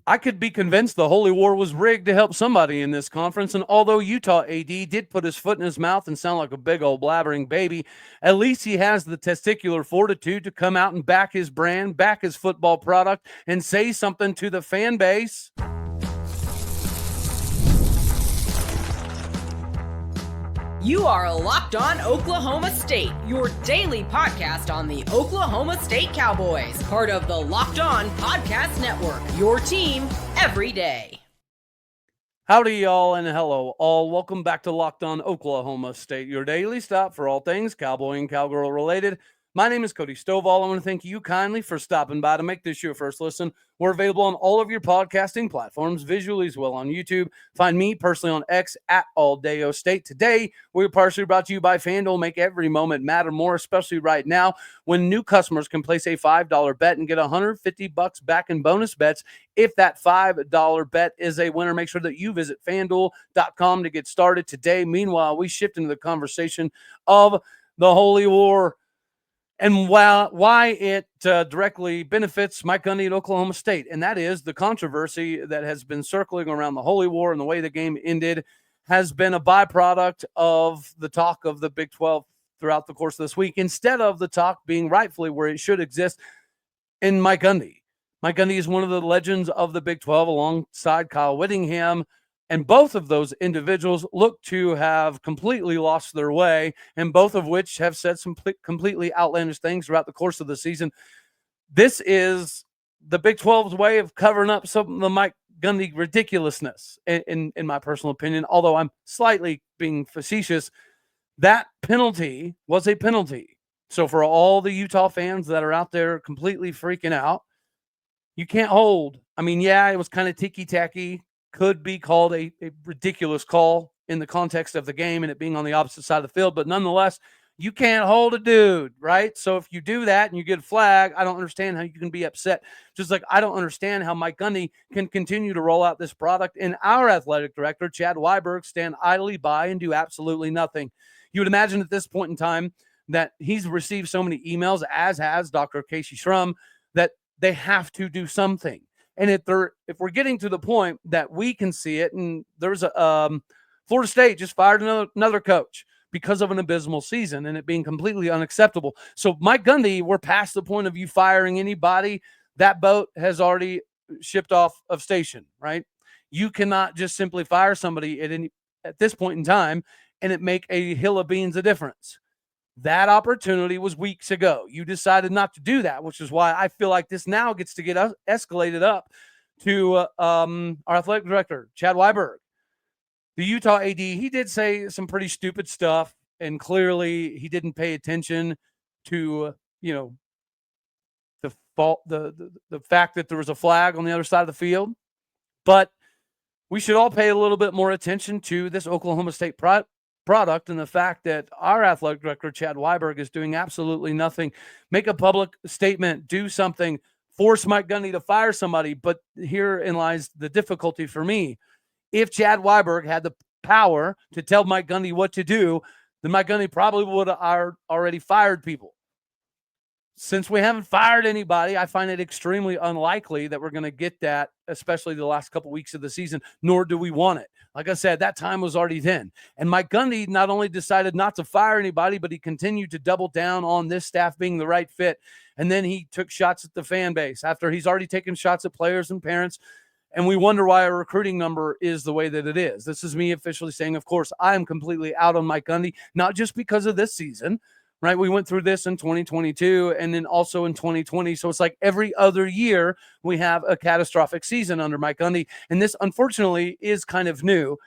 I could be convinced the Holy War was rigged to help somebody in this conference. And although Utah AD did put his foot in his mouth and sound like a big old blabbering baby, at least he has the testicular fortitude to come out and back his brand, back his football product, and say something to the fan base. You are Locked On Oklahoma State, your daily podcast on the Oklahoma State Cowboys, part of the Locked On Podcast Network, your team every day. Howdy, y'all, and hello, all. Welcome back to Locked On Oklahoma State, your daily stop for all things Cowboy and Cowgirl related. My name is Cody Stovall. I want to thank you kindly for stopping by to make this your first listen. We're available on all of your podcasting platforms, visually as well on YouTube. Find me personally on X at AllDayOState. Today, we're partially brought to you by FanDuel. Make every moment matter more, especially right now when new customers can place a $5 bet and get $150 back in bonus bets. If that $5 bet is a winner, make sure that you visit FanDuel.com to get started today. Meanwhile, we shift into the conversation of the Holy War and why it directly benefits Mike Gundy at Oklahoma State. And that is the controversy that has been circling around the Holy War and the way the game ended has been a byproduct of the talk of the Big 12 throughout the course of this week, instead of the talk being rightfully where it should exist in Mike Gundy. Mike Gundy is one of the legends of the Big 12 alongside Kyle Whittingham. And both of those individuals look to have completely lost their way, and both of which have said some completely outlandish things throughout the course of the season. This is the Big 12's way of covering up some of the Mike Gundy ridiculousness, in my personal opinion, although I'm slightly being facetious. That penalty was a penalty. So for all the Utah fans that are out there completely freaking out, you can't hold. I mean, yeah, it was kind of ticky-tacky. Could be called a ridiculous call in the context of the game and it being on the opposite side of the field. But nonetheless, you can't hold a dude, right? So if you do that and you get a flag, I don't understand how you can be upset. Just like I don't understand how Mike Gundy can continue to roll out this product and our athletic director, Chad Weiberg, stand idly by and do absolutely nothing. You would imagine at this point in time that he's received so many emails, as has Dr. Casey Schrum, that they have to do something. And if we're getting to the point that we can see it, and there's a Florida State just fired another coach because of an abysmal season and it being completely unacceptable. So Mike Gundy, we're past the point of you firing anybody. That boat has already shipped off of station, right? You cannot just simply fire somebody at this point in time and it make a hill of beans a difference. That opportunity was weeks ago. You decided not to do that, which is why I feel like this now gets to get escalated up to our athletic director, Chad Weiberg. The Utah AD, he did say some pretty stupid stuff, and clearly he didn't pay attention to, the fact that there was a flag on the other side of the field. But we should all pay a little bit more attention to this Oklahoma State product and the fact that our athletic director, Chad Weiberg, is doing absolutely nothing. Make a public statement, do something, force Mike Gundy to fire somebody. But herein lies the difficulty for me. If Chad Weiberg had the power to tell Mike Gundy what to do, then Mike Gundy probably would have already fired people. Since we haven't fired anybody, I find it extremely unlikely that we're going to get that, especially the last couple weeks of the season, nor do we want it. Like I said, that time was already then. And Mike Gundy not only decided not to fire anybody, but he continued to double down on this staff being the right fit. And then he took shots at the fan base after he's already taken shots at players and parents. And we wonder why our recruiting number is the way that it is. This is me officially saying, of course, I am completely out on Mike Gundy, not just because of this season, right? We went through this in 2022 and then also in 2020. So it's like every other year we have a catastrophic season under Mike Gundy. And this, unfortunately, is kind of new,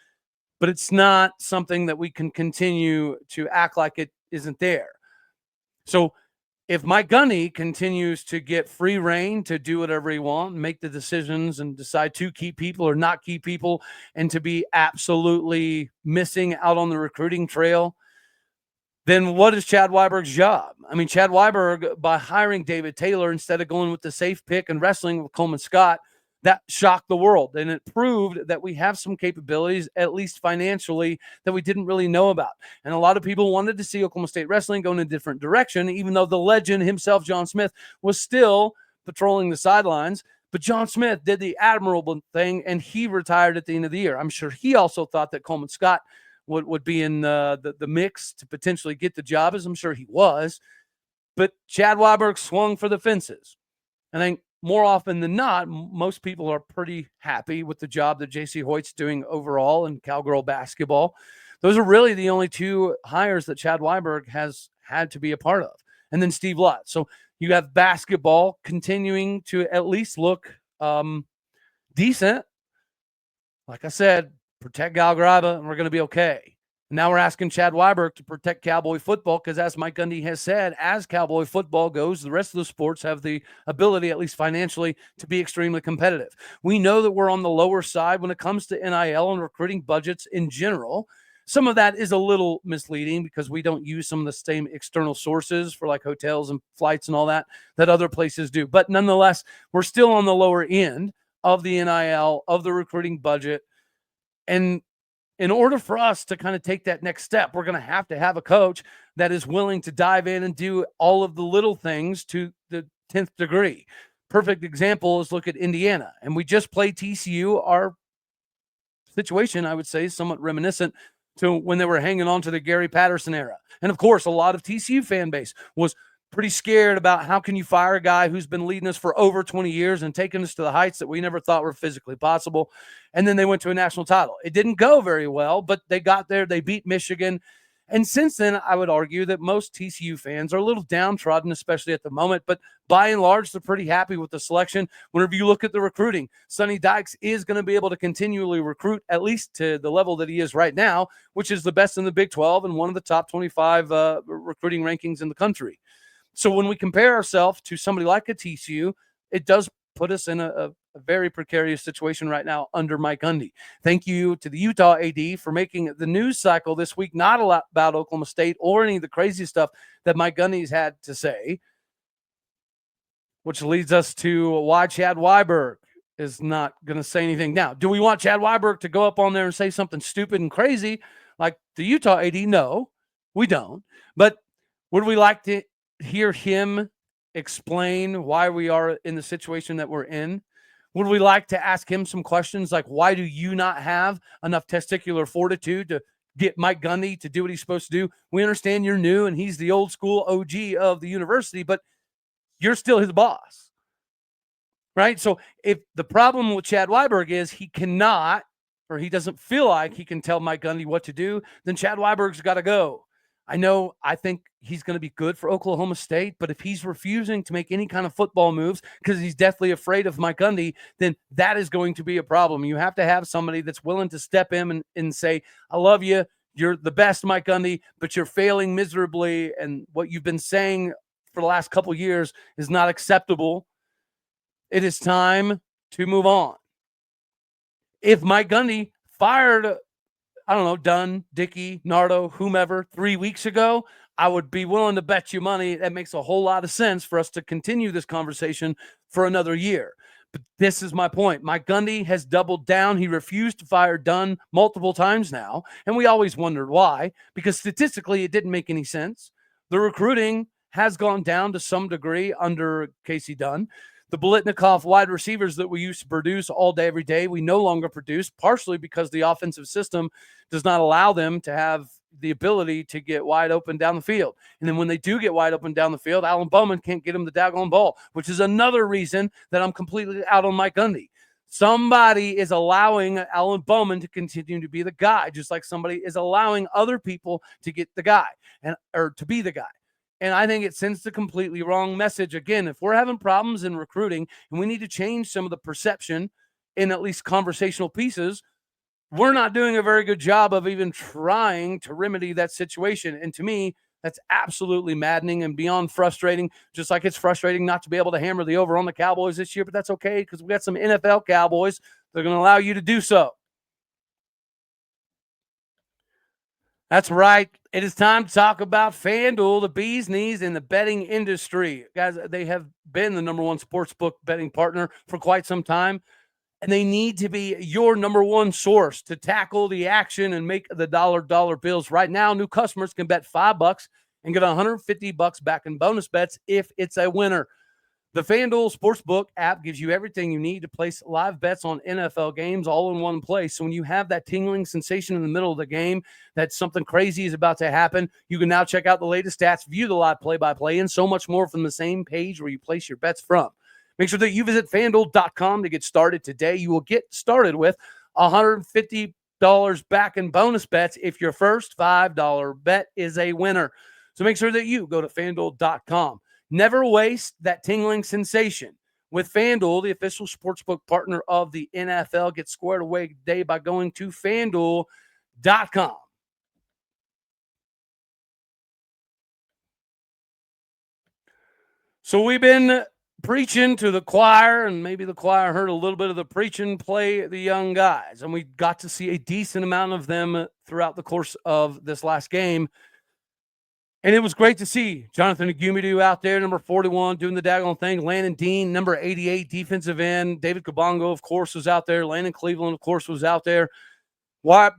but it's not something that we can continue to act like it isn't there. So if Mike Gundy continues to get free reign to do whatever he wants, make the decisions and decide to keep people or not keep people, and to be absolutely missing out on the recruiting trail, then what is Chad Weiberg's job? I mean, Chad Weiberg, by hiring David Taylor instead of going with the safe pick and wrestling with Coleman Scott, that shocked the world. And it proved that we have some capabilities, at least financially, that we didn't really know about. And a lot of people wanted to see Oklahoma State wrestling go in a different direction, even though the legend himself, John Smith, was still patrolling the sidelines. But John Smith did the admirable thing, and he retired at the end of the year. I'm sure he also thought that Coleman Scott would be in the mix to potentially get the job, as I'm sure he was. But Chad Weiberg swung for the fences. I think more often than not, most people are pretty happy with the job that J.C. Hoyt's doing overall in Cowgirl basketball. Those are really the only two hires that Chad Weiberg has had to be a part of. And then Steve Lutz. So you have basketball continuing to at least look decent. Like I said, protect Galgraba, and we're going to be okay. Now we're asking Chad Weiberg to protect Cowboy football because, as Mike Gundy has said, as Cowboy football goes, the rest of the sports have the ability, at least financially, to be extremely competitive. We know that we're on the lower side when it comes to NIL and recruiting budgets in general. Some of that is a little misleading because we don't use some of the same external sources for like hotels and flights and all that other places do. But nonetheless, we're still on the lower end of the NIL, of the recruiting budget. And in order for us to kind of take that next step, we're going to have a coach that is willing to dive in and do all of the little things to the 10th degree. Perfect example is look at Indiana. And we just played TCU. Our situation, I would say, is somewhat reminiscent to when they were hanging on to the Gary Patterson era. And of course, a lot of TCU fan base was pretty scared about how can you fire a guy who's been leading us for over 20 years and taking us to the heights that we never thought were physically possible. And then they went to a national title. It didn't go very well, but they got there. They beat Michigan. And since then, I would argue that most TCU fans are a little downtrodden, especially at the moment. But by and large, they're pretty happy with the selection. Whenever you look at the recruiting, Sonny Dykes is going to be able to continually recruit, at least to the level that he is right now, which is the best in the Big 12 and one of the top 25 recruiting rankings in the country. So when we compare ourselves to somebody like a TCU, it does put us in a very precarious situation right now under Mike Gundy. Thank you to the Utah AD for making the news cycle this week not a lot about Oklahoma State or any of the crazy stuff that Mike Gundy's had to say, which leads us to why Chad Weiberg is not going to say anything. Now, do we want Chad Weiberg to go up on there and say something stupid and crazy like the Utah AD? No, we don't. But would we like to hear him explain why we are in the situation that we're in? Would we like to ask him some questions like, why do you not have enough testicular fortitude to get Mike Gundy to do what he's supposed to do? We understand you're new and he's the old school OG of the university, but you're still his boss, right? So if the problem with Chad Weiberg is he cannot, or he doesn't feel like he can tell Mike Gundy what to do, then Chad Weiberg's got to go. I think he's going to be good for Oklahoma State, but if he's refusing to make any kind of football moves because he's deathly afraid of Mike Gundy, then that is going to be a problem. You have to have somebody that's willing to step in and say, I love you. You're the best, Mike Gundy, but you're failing miserably. And what you've been saying for the last couple of years is not acceptable. It is time to move on. If Mike Gundy fired Dunn, Dickey, Nardo, whomever, 3 weeks ago, I would be willing to bet you money that makes a whole lot of sense for us to continue this conversation for another year. But this is my point. Mike Gundy has doubled down. He refused to fire Dunn multiple times now, and we always wondered why, because statistically it didn't make any sense. The recruiting has gone down to some degree under Casey Dunn. The Biletnikoff wide receivers that we used to produce all day, every day, we no longer produce, partially because the offensive system does not allow them to have the ability to get wide open down the field. And then when they do get wide open down the field, Alan Bowman can't get him the daggone ball, which is another reason that I'm completely out on Mike Gundy. Somebody is allowing Alan Bowman to continue to be the guy, just like somebody is allowing other people to get the guy or to be the guy. And I think it sends the completely wrong message. Again, if we're having problems in recruiting and we need to change some of the perception in at least conversational pieces, we're not doing a very good job of even trying to remedy that situation. And to me, that's absolutely maddening and beyond frustrating, just like it's frustrating not to be able to hammer the over on the Cowboys this year, but that's okay because we got some NFL Cowboys that are going to allow you to do so. That's right. It is time to talk about FanDuel, the bee's knees in the betting industry. Guys, they have been the number one sportsbook betting partner for quite some time, and they need to be your number one source to tackle the action and make the dollar bills. Right now, new customers can bet $5 and get $150 back in bonus bets if it's a winner. The FanDuel Sportsbook app gives you everything you need to place live bets on NFL games all in one place. So when you have that tingling sensation in the middle of the game that something crazy is about to happen, you can now check out the latest stats, view the live play-by-play, and so much more from the same page where you place your bets from. Make sure that you visit FanDuel.com to get started today. You will get started with $150 back in bonus bets if your first $5 bet is a winner. So make sure that you go to FanDuel.com. Never waste that tingling sensation. With FanDuel, the official sportsbook partner of the NFL, get squared away today by going to FanDuel.com. So we've been preaching to the choir, and maybe the choir heard a little bit of the preaching, play the young guys. And we got to see a decent amount of them throughout the course of this last game. And it was great to see Jonathan Agumidu out there, number 41, doing the daggone thing. Landon Dean, number 88, defensive end. David Kabongo, of course, was out there. Landon Cleveland, of course, was out there. Why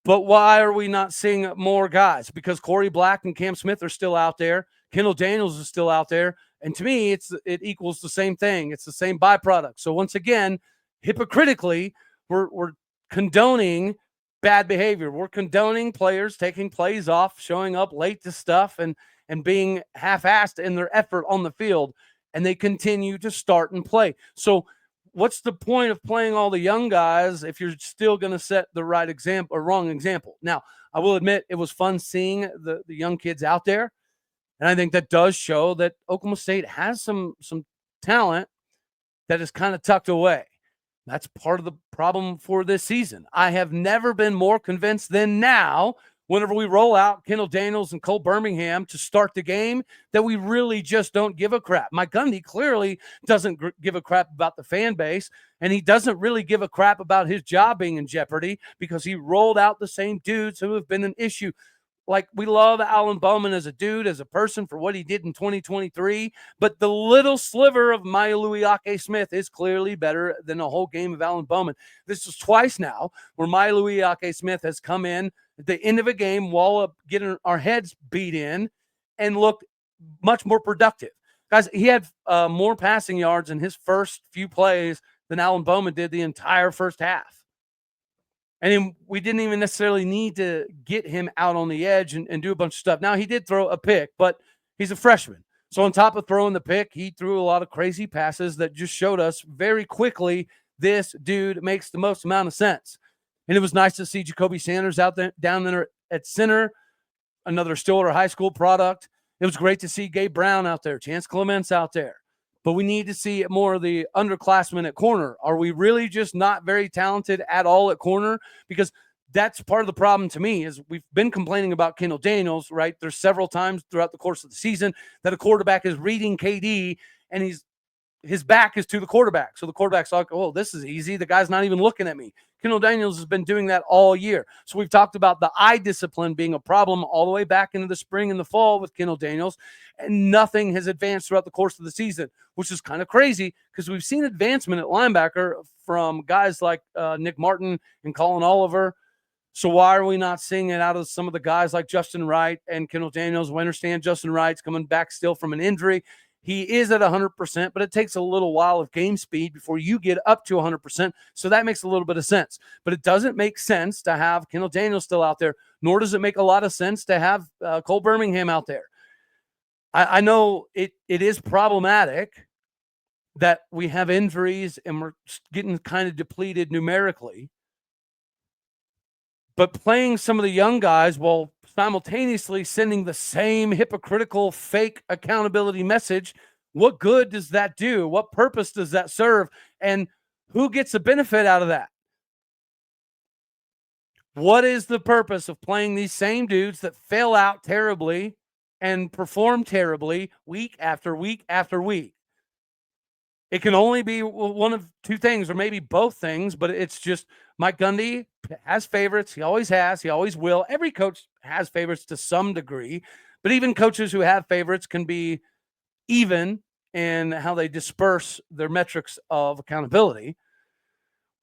are we not seeing more guys? Because Corey Black and Cam Smith are still out there. Kendall Daniels is still out there. And to me, it equals the same thing. It's the same byproduct. So once again, hypocritically, we're condoning bad behavior. We're condoning players taking plays off, showing up late to stuff, and being half-assed in their effort on the field, and they continue to start and play. So what's the point of playing all the young guys if you're still going to set the right example or wrong example? Now, I will admit it was fun seeing the young kids out there, and I think that does show that Oklahoma State has some talent that is kind of tucked away. That's part of the problem for this season. I have never been more convinced than now, whenever we roll out Kendall Daniels and Cole Birmingham to start the game, that we really just don't give a crap. Mike Gundy clearly doesn't give a crap about the fan base, and he doesn't really give a crap about his job being in jeopardy because he rolled out the same dudes who have been an issue. Like, we love Alan Bowman as a dude, as a person, for what he did in 2023, but the little sliver of Mailuiake Smith is clearly better than a whole game of Alan Bowman. This is twice now where Mailuiake Smith has come in at the end of a game while getting our heads beat in and looked much more productive. Guys, he had more passing yards in his first few plays than Alan Bowman did the entire first half. And we didn't even necessarily need to get him out on the edge and do a bunch of stuff. Now, he did throw a pick, but he's a freshman. So on top of throwing the pick, he threw a lot of crazy passes that just showed us very quickly this dude makes the most amount of sense. And it was nice to see Jacoby Sanders out there, down there at center, another Stillwater High School product. It was great to see Gabe Brown out there, Chance Clements out there. But we need to see more of the underclassmen at corner. Are we really just not very talented at all at corner? Because that's part of the problem to me is we've been complaining about Kendall Daniels, right? There's several times throughout the course of the season that a quarterback is reading KD and his back is to the quarterback. So the quarterback's like, oh, this is easy. The guy's not even looking at me. Kendall Daniels has been doing that all year. So we've talked about the eye discipline being a problem all the way back into the spring and the fall with Kendall Daniels, and nothing has advanced throughout the course of the season, which is kind of crazy because we've seen advancement at linebacker from guys like Nick Martin and Colin Oliver. So why are we not seeing it out of some of the guys like Justin Wright and Kendall Daniels? We understand Justin Wright's coming back still from an injury. He is at 100%, but it takes a little while of game speed before you get up to 100%. So that makes a little bit of sense. But it doesn't make sense to have Kendall Daniels still out there, nor does it make a lot of sense to have Cole Birmingham out there. I know it is problematic that we have injuries and we're getting kind of depleted numerically. But playing some of the young guys while simultaneously sending the same hypocritical fake accountability message, what good does that do? What purpose does that serve? And who gets the benefit out of that? What is the purpose of playing these same dudes that fail out terribly and perform terribly week after week after week? It can only be one of two things, or maybe both things, but it's just Mike Gundy has favorites. He always has. He always will. Every coach has favorites to some degree, but even coaches who have favorites can be even in how they disperse their metrics of accountability.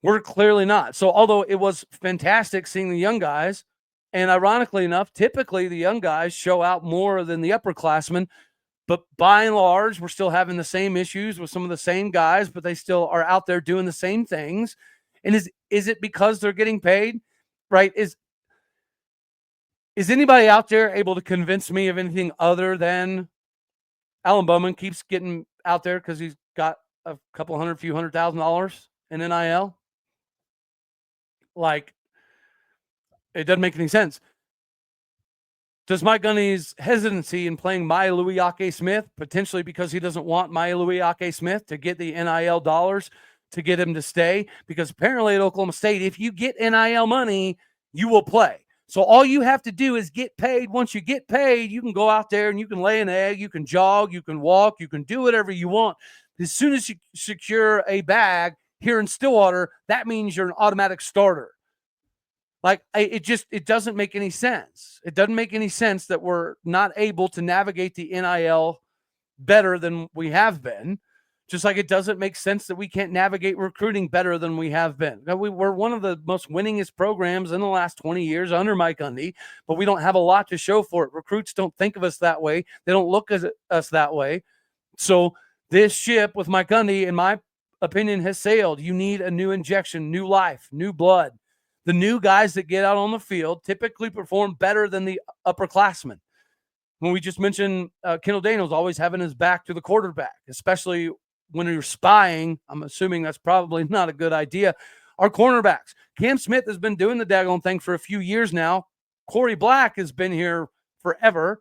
We're clearly not. So although it was fantastic seeing the young guys, and ironically enough, typically the young guys show out more than the upperclassmen, But by and large, we're still having the same issues with some of the same guys, but they still are out there doing the same things. And is it because they're getting paid? Right? Is anybody out there able to convince me of anything other than Alan Bowman keeps getting out there because he's got a few $100,000 in NIL? Like, it doesn't make any sense. Does Mike Gundy's hesitancy in playing Maya Louis-Smith, potentially because he doesn't want Maya Louis-Smith to get the NIL dollars to get him to stay? Because apparently at Oklahoma State, if you get NIL money, you will play. So all you have to do is get paid. Once you get paid, you can go out there and you can lay an egg, you can jog, you can walk, you can do whatever you want. As soon as you secure a bag here in Stillwater, that means you're an automatic starter. Like, it doesn't make any sense. It doesn't make any sense that we're not able to navigate the NIL better than we have been. Just like it doesn't make sense that we can't navigate recruiting better than we have been. Now, we're one of the most winningest programs in the last 20 years under Mike Gundy, but we don't have a lot to show for it. Recruits don't think of us that way. They don't look at us that way. So this ship with Mike Gundy, in my opinion, has sailed. You need a new injection, new life, new blood. The new guys that get out on the field typically perform better than the upperclassmen. When we just mentioned Kendall Daniels always having his back to the quarterback, especially when you're spying. I'm assuming that's probably not a good idea. Our cornerbacks. Cam Smith has been doing the daggone thing for a few years now. Corey Black has been here forever,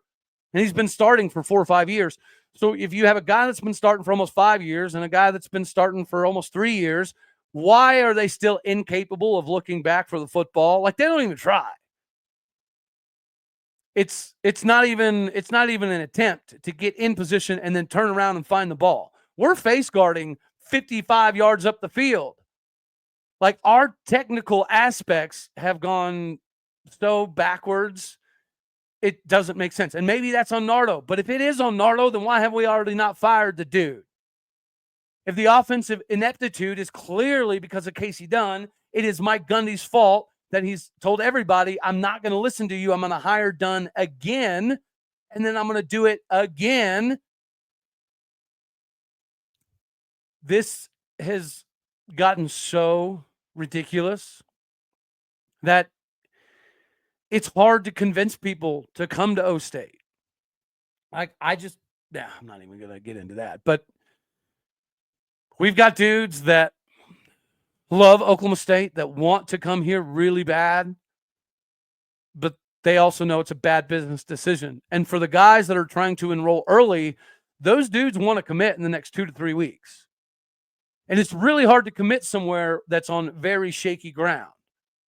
and he's been starting for 4 or 5 years. So if you have a guy that's been starting for almost 5 years and a guy that's been starting for almost 3 years, why are they still incapable of looking back for the football? Like, they don't even try. It's not even an attempt to get in position and then turn around and find the ball. We're face guarding 55 yards up the field. Like, our technical aspects have gone so backwards, it doesn't make sense. And maybe that's on Nardo. But if it is on Nardo, then why have we already not fired the dude? If the offensive ineptitude is clearly because of Casey Dunn, it is Mike Gundy's fault that he's told everybody, I'm not going to listen to you. I'm going to hire Dunn again, and then I'm going to do it again. This has gotten so ridiculous that it's hard to convince people to come to O State. I'm not even going to get into that. But we've got dudes that love Oklahoma State, that want to come here really bad, but they also know it's a bad business decision. And for the guys that are trying to enroll early, those dudes want to commit in the next 2 to 3 weeks. And it's really hard to commit somewhere that's on very shaky ground.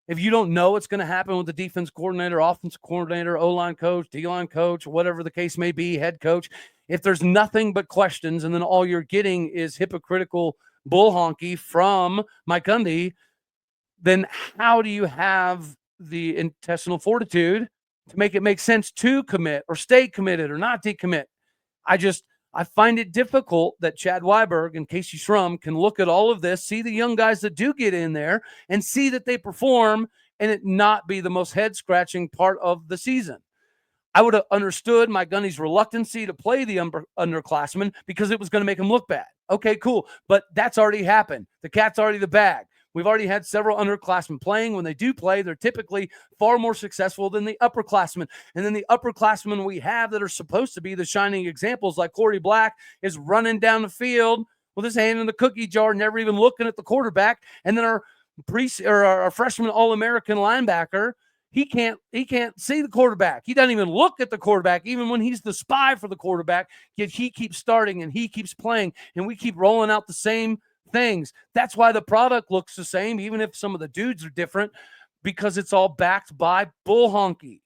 If you don't know what's going to happen with the defense coordinator, offensive coordinator, O-line coach, D-line coach, whatever the case may be, head coach, if there's nothing but questions and then all you're getting is hypocritical bull honky from Mike Gundy, then how do you have the intestinal fortitude to make it make sense to commit or stay committed or not decommit? I find it difficult that Chad Weiberg and Casey Schrum can look at all of this, see the young guys that do get in there, and see that they perform and it not be the most head-scratching part of the season. I would have understood Mike Gundy's reluctancy to play the underclassmen because it was going to make him look bad. Okay, cool. But that's already happened. The cat's already the bag. We've already had several underclassmen playing. When they do play, they're typically far more successful than the upperclassmen. And then the upperclassmen we have that are supposed to be the shining examples, like Corey Black, is running down the field with his hand in the cookie jar, never even looking at the quarterback. And then our freshman All-American linebacker, he can't see the quarterback. He doesn't even look at the quarterback, even when he's the spy for the quarterback. Yet he keeps starting and he keeps playing, and we keep rolling out the same things. That's why the product looks the same, even if some of the dudes are different, because it's all backed by bull honky.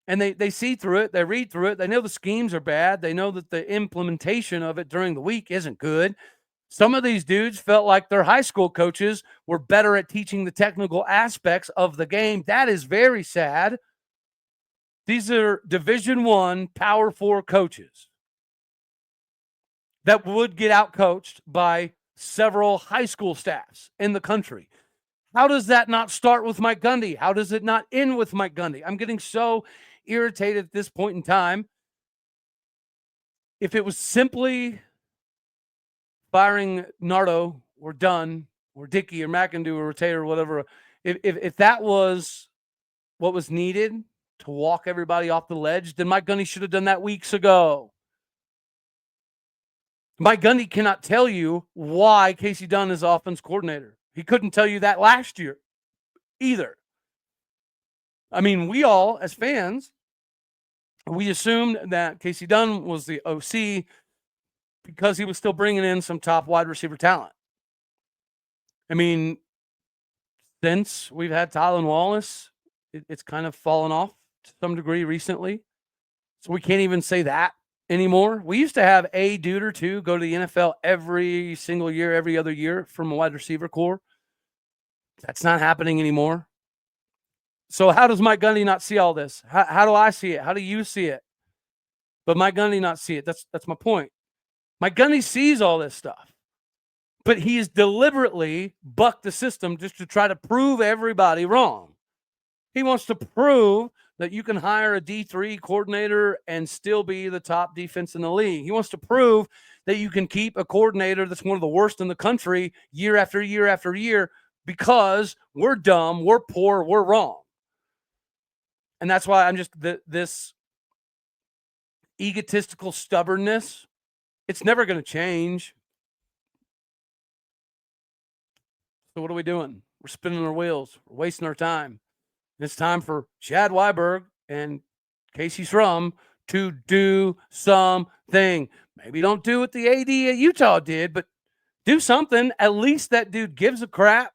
And they see through it, they read through it, they know the schemes are bad, they know that the implementation of it during the week isn't good. Some of these dudes felt like their high school coaches were better at teaching the technical aspects of the game. That is very sad. These are Division I Power 4 coaches that would get outcoached by several high school staffs in the country. How does that not start with Mike Gundy? How does it not end with Mike Gundy? I'm getting so irritated at this point in time. if it was simply firing Nardo or Dunn or Dickey or McIndoe or Taylor or whatever, if that was what was needed to walk everybody off the ledge, then Mike Gundy should have done that weeks ago. Mike Gundy cannot tell you why Casey Dunn is offense coordinator. He couldn't tell you that last year either. I mean, we all, as fans, we assumed that Casey Dunn was the OC because he was still bringing in some top wide receiver talent. I mean, since we've had Tylan Wallace, it's kind of fallen off to some degree recently. So we can't even say that anymore. We used to have a dude or two go to the NFL every single year, every other year from a wide receiver core. That's not happening anymore. So how does Mike Gundy not see all this? How do I see it? How do you see it? But Mike Gundy not see it. That's my point. Mike Gundy sees all this stuff, but he's deliberately bucked the system just to try to prove everybody wrong. He wants to prove that you can hire a D3 coordinator and still be the top defense in the league. He wants to prove that you can keep a coordinator that's one of the worst in the country year after year after year because we're dumb, we're poor, we're wrong. And that's why I'm just this egotistical stubbornness, it's never going to change. So what are we doing? We're spinning our wheels. We're wasting our time. It's time for Chad Weiberg and Casey Shrum to do something. Maybe don't do what the AD at Utah did, but do something. At least that dude gives a crap.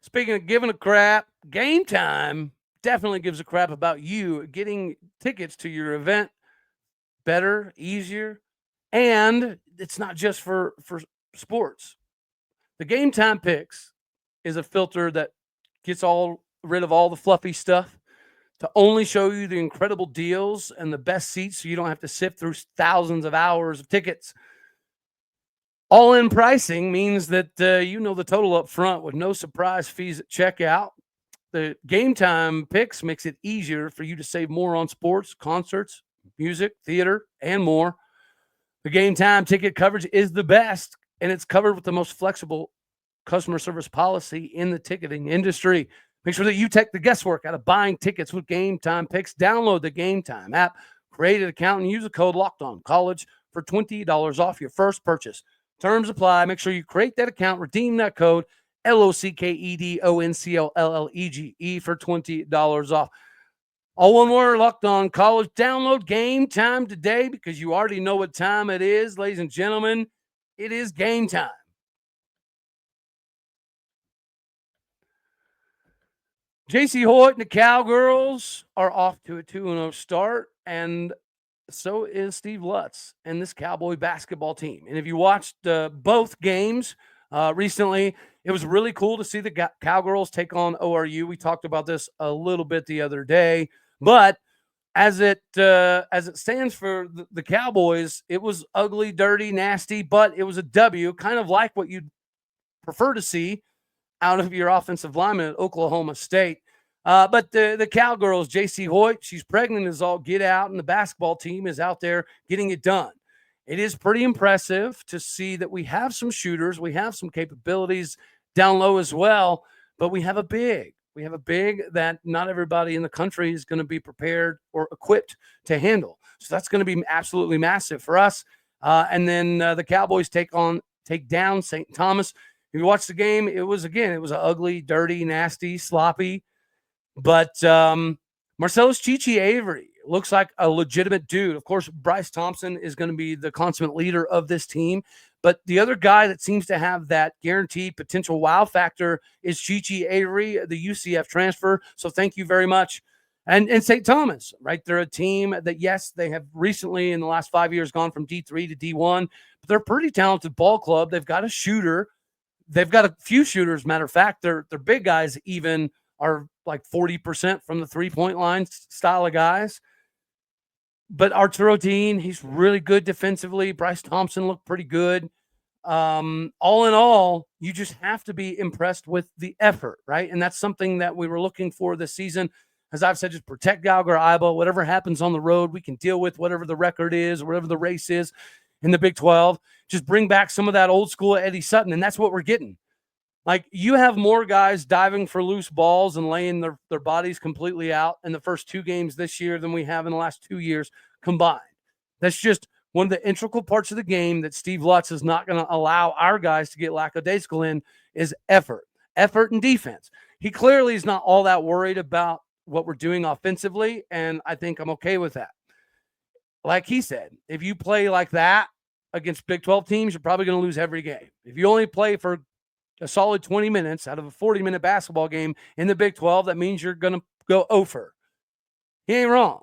Speaking of giving a crap, GameTime definitely gives a crap about you getting tickets to your event better, easier, and it's not just for sports. The GameTime picks is a filter that gets rid of all the fluffy stuff to only show you the incredible deals and the best seats so you don't have to sift through thousands of hours of tickets. All-in pricing means that you know the total up front with no surprise fees at checkout. The GameTime picks makes it easier for you to save more on sports, concerts, music, theater, and more. The GameTime ticket coverage is the best, and it's covered with the most flexible customer service policy in the ticketing industry. Make sure that you take the guesswork out of buying tickets with GameTime picks. Download the GameTime app, create an account, and use the code LOCKEDONCollege for $20 off your first purchase. Terms apply. Make sure you create that account, redeem that code, LOCKEDONCOLLEGE for $20 off. All one word, Locked On College. Download GameTime today because you already know what time it is, ladies and gentlemen. It is game time. J.C. Hoyt and the Cowgirls are off to a 2-0 start, and so is Steve Lutz and this Cowboy basketball team. And if you watched both games recently, it was really cool to see the Cowgirls take on ORU. We talked about this a little bit the other day, but as it stands for the Cowboys, it was ugly, dirty, nasty, but it was a W, kind of like what you'd prefer to see out of your offensive lineman at Oklahoma State. But the Cowgirls, J.C. Hoyt, she's pregnant as all get out, and the basketball team is out there getting it done. It is pretty impressive to see that we have some shooters. We have some capabilities down low as well, but we have a big. We have a big that not everybody in the country is going to be prepared or equipped to handle. So that's going to be absolutely massive for us. And then the Cowboys take down St. Thomas. If you watch the game, it was an ugly, dirty, nasty, sloppy. But Marcellus Chichi Avery looks like a legitimate dude. Of course, Bryce Thompson is going to be the consummate leader of this team. But the other guy that seems to have that guaranteed potential wow factor is Chichi Avery, the UCF transfer. So thank you very much. And St. Thomas, right? They're a team that, yes, they have recently in the last 5 years gone from D3 to D1, but they're a pretty talented ball club. They've got a shooter. They've got a few shooters. Matter of fact, their big guys even are like 40% from the three-point line style of guys. But Arturo Dean, he's really good defensively. Bryce Thompson looked pretty good. All in all, you just have to be impressed with the effort, right? And that's something that we were looking for this season. as I've said, just protect Gallagher Iba. Whatever happens on the road, we can deal with whatever the record is or whatever the race is in the Big 12. Just bring back some of that old school Eddie Sutton, and that's what we're getting. Like, you have more guys diving for loose balls and laying their bodies completely out in the first 2 games this year than we have in the last 2 years combined. That's just one of the integral parts of the game that Steve Lutz is not going to allow our guys to get lackadaisical in is effort and defense. He clearly is not all that worried about what we're doing offensively, and I think I'm okay with that. Like he said, if you play like that against Big 12 teams, you're probably going to lose every game. If you only play for a solid 20 minutes out of a 40-minute basketball game in the Big 12, that means you're going to go over. He ain't wrong.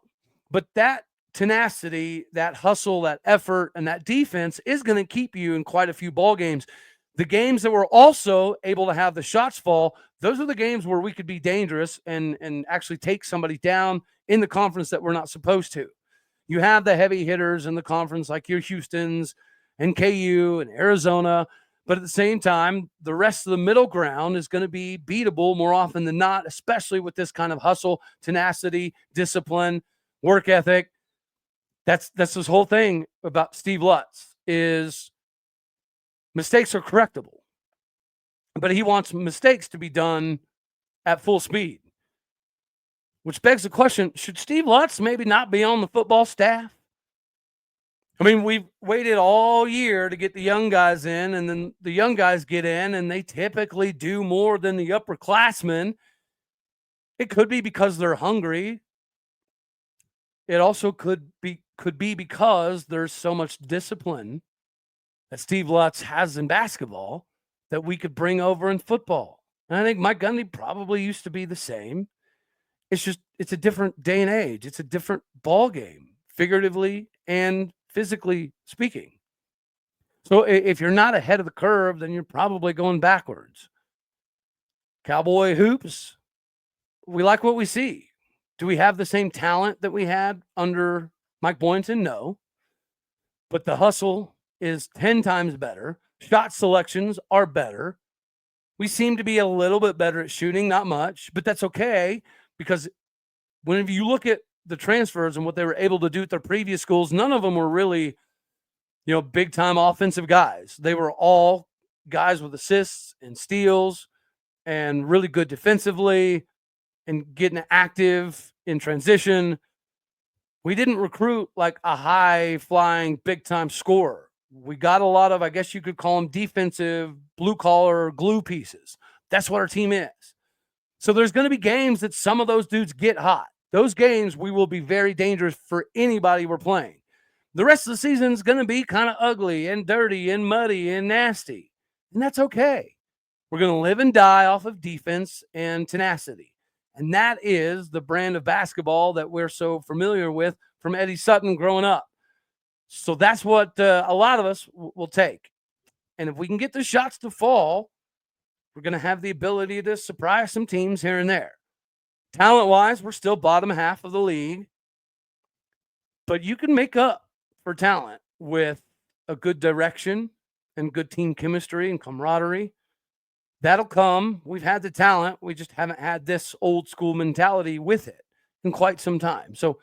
But that tenacity, that hustle, that effort, and that defense is going to keep you in quite a few ball games. The games that we're also able to have the shots fall, those are the games where we could be dangerous and actually take somebody down in the conference that we're not supposed to. You have the heavy hitters in the conference like your Houstons and KU and Arizona, but at the same time, the rest of the middle ground is going to be beatable more often than not, especially with this kind of hustle, tenacity, discipline, work ethic. That's this whole thing about Steve Lutz is mistakes are correctable, but he wants mistakes to be done at full speed, which begs the question, should Steve Lutz maybe not be on the football staff? I mean, we've waited all year to get the young guys in, and then the young guys get in, and they typically do more than the upperclassmen. It could be because they're hungry. It also could be because there's so much discipline that Steve Lutz has in basketball that we could bring over in football. And I think Mike Gundy probably used to be the same. It's just, it's a different day and age. It's a different ball game, figuratively and physically speaking. So if you're not ahead of the curve, then you're probably going backwards. Cowboy hoops, we like what we see. Do we have the same talent that we had under Mike Boynton? No. But the hustle is 10 times better. Shot selections are better. We seem to be a little bit better at shooting, not much, but that's okay, because whenever you look at the transfers and what they were able to do at their previous schools, none of them were really, big time offensive guys. They were all guys with assists and steals and really good defensively and getting active in transition. We didn't recruit like a high flying big time scorer. We got a lot of, I guess you could call them defensive blue collar glue pieces. That's what our team is. So there's going to be games that some of those dudes get hot. Those games, we will be very dangerous for anybody we're playing. The rest of the season is going to be kind of ugly and dirty and muddy and nasty. And that's okay. We're going to live and die off of defense and tenacity. And that is the brand of basketball that we're so familiar with from Eddie Sutton growing up. So that's what a lot of us will take. And if we can get the shots to fall, we're going to have the ability to surprise some teams here and there. Talent-wise, we're still bottom half of the league. But you can make up for talent with a good direction and good team chemistry and camaraderie. That'll come. We've had the talent. We just haven't had this old school mentality with it in quite some time. So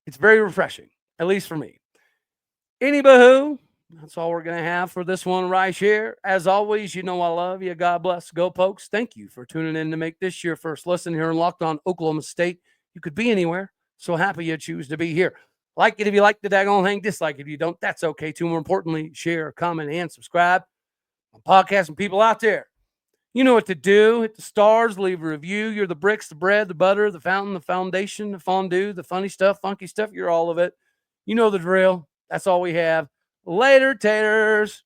it's very refreshing, at least for me. Anywho, that's all we're going to have for this one right here. As always, I love you. God bless. Go Pokes. Thank you for tuning in to make this your first listen here in Locked On Oklahoma State. You could be anywhere. So happy you choose to be here. Like it if you like the daggone thing. Dislike it if you don't. That's okay too. More importantly, share, comment, and subscribe. I'm podcasting people out there. You know what to do. Hit the stars, leave a review. You're the bricks, the bread, the butter, the fountain, the foundation, the fondue, the funny stuff, funky stuff. You're all of it. You know the drill. That's all we have. Later, taters.